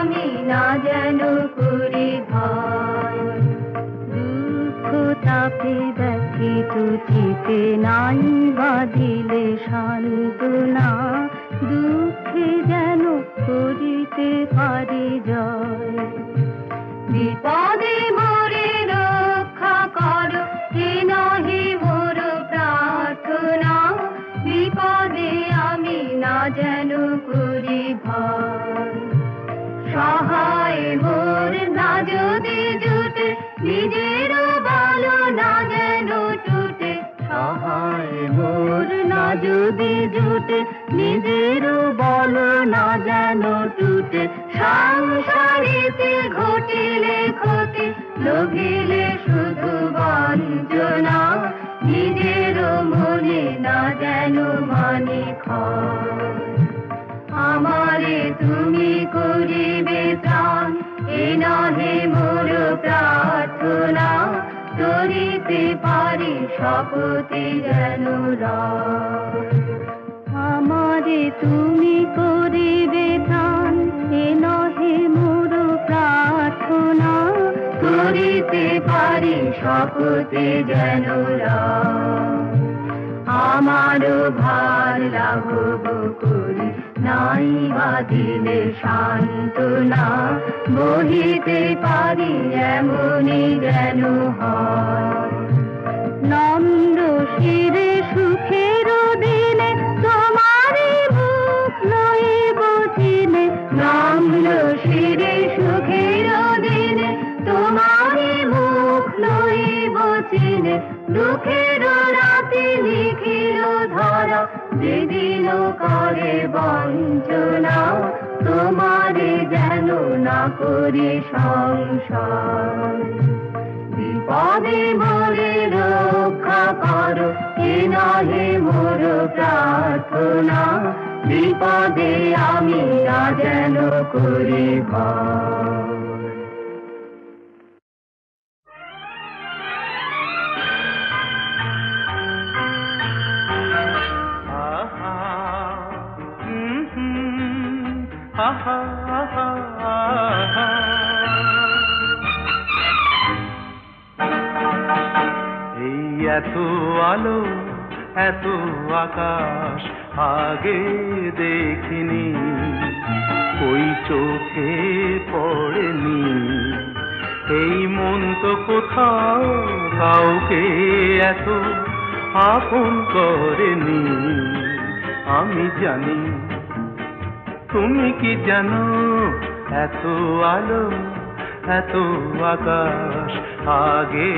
আমি না যেন করি ভয়। দুঃখ তাপে ব্যথিত চিতে নাই বাঁধিলে সান্ত্বনা, দুঃখে যেন করিতে পারি জয়। বিপদে মোরে রক্ষা করো, এ নহে মোর প্রার্থনা, বিপদে আমি না যেন করি ভয়। সহায় মোর না যদি জুটে, নিজের বল না যেন টুটে। সহায় মোর না যদি জুটে, নিজের বল না যেন টুটে। সংসারেতে ঘটিলে ক্ষতি, লোভিলে শুধু বঞ্চনা, নিজের মনে না যেন মানি ক্ষয়। আমারে তুমি করিবে ত্রাণ, এ নহে মোর প্রার্থনা, ধরিতে পারি শপথে যেন রয়। আমারে তুমি করিবে ত্রাণ, এ নহে মোর প্রার্থনা, ধরিতে পারি শপথে যেন রয়। আমারও ভার লাঘব করি, নাই বাঁধিলে সান্ত্বনা, বহিতে পারি এমনই যেন হয়। নম্র শিরে সুখের দিনে তোমারি মুখ লইব চিনে, নম্র শিরে সুখের দিনে তোমারি মুখ লইব চিনে। দুঃখের রাতে লিখিল ধরা, যেদিন করে বঞ্চনা, তোমারে যেন না করি সংশয়। বিপদে মোরে রক্ষা করো, এ নহে মোর প্রার্থনা, বিপদে আমি না যেন করি ভয়। এই এত আলো এত আকাশ আগে দেখিনি, ওই চোখে পড়েনি। এই মন তো কোথাও কাউকে এত আপন করেনি। আমি জানি, তুমি কি জানো, এত আলো এত আকাশ আগে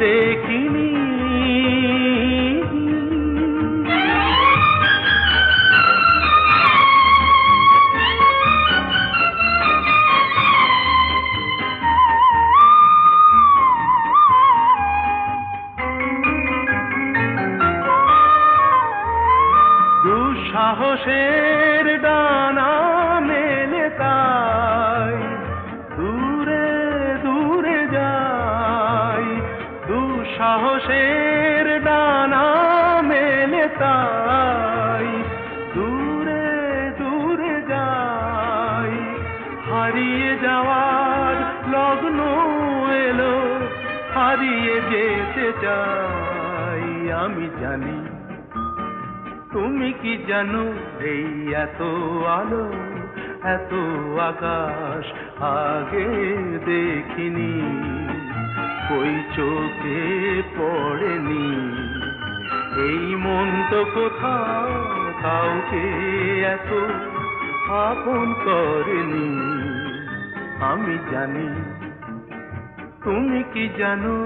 দেখিনি। দুঃসাহসের ডানা মেলে তাই দূরে দূরে যাই, দুঃসাহসের ডানা মেলে তাই দূরে দূরে যাই। হারিয়ে যাওয়ার লগ্ন এলো, হারিয়ে যেতে চাই। আমি জানি, তুমি কি জানো, এই এত আলো এত আকাশ আগে দেখিনি, ওই চোখে পড়েনি। এই মন তো কোথাও কাউকে এত আপন করেনি। আমি জানি, তুমি কি জানো।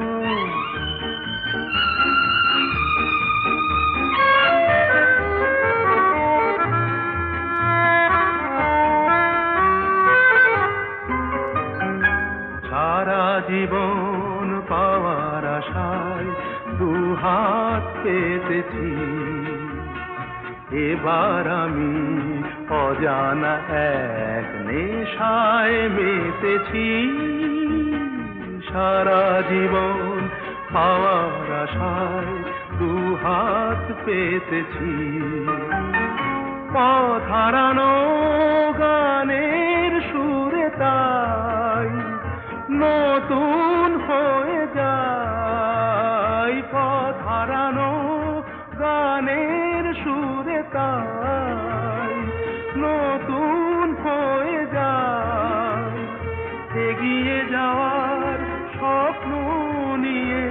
সারা জীবন পাওয়ার আশায় দুহাত পেতেছি, এবার আমি অজানা এক নেশায় মেতেছি। সারা জীবন পাওয়ার আশায় দুহাত পেতেছি, পথ হারানো গানের সুরে তা নতুন হয়ে যায় পথ হারানো গানের সুরে তাই নতুন হয়ে যায় এগিয়ে যাওয়ার স্বপ্ন নিয়ে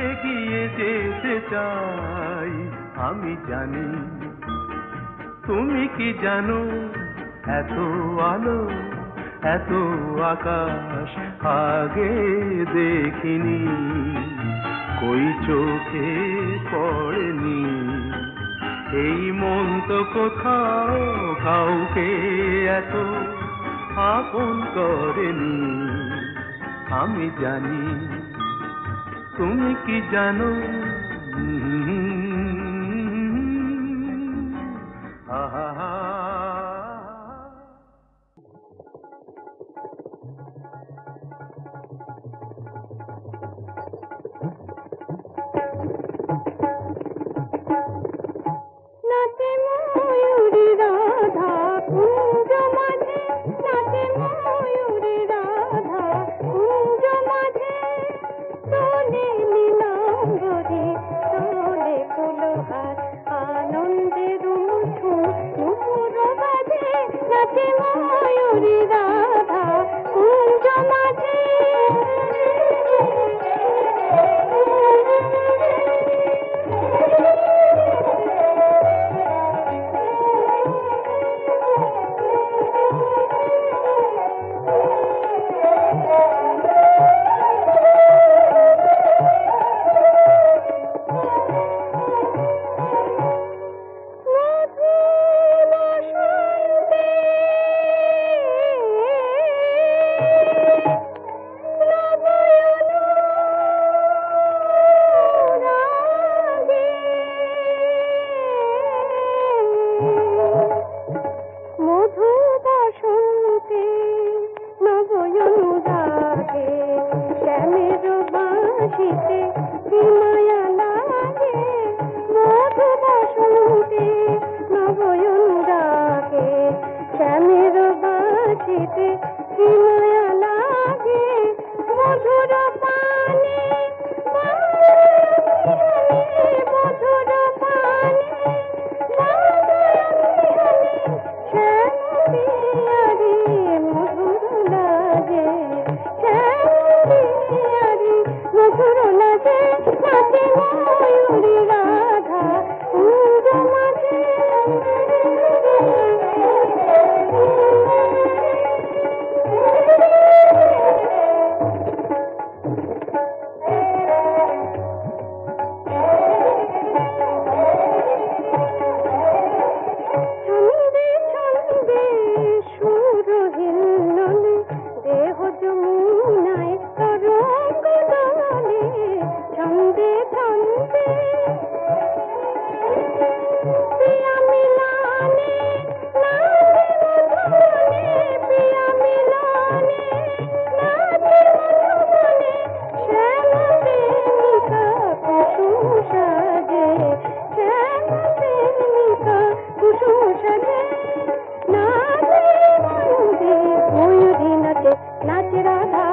এগিয়ে যেতে চাই আমি জানি তুমি কি জানো এত আলো এত আকাশ আগে দেখিনি কই চোখে পড়েনি এই মন তো কোথাও কাউকে এত আপন করেনি আমি জানি তুমি কি জানো আহা নাচে রাধা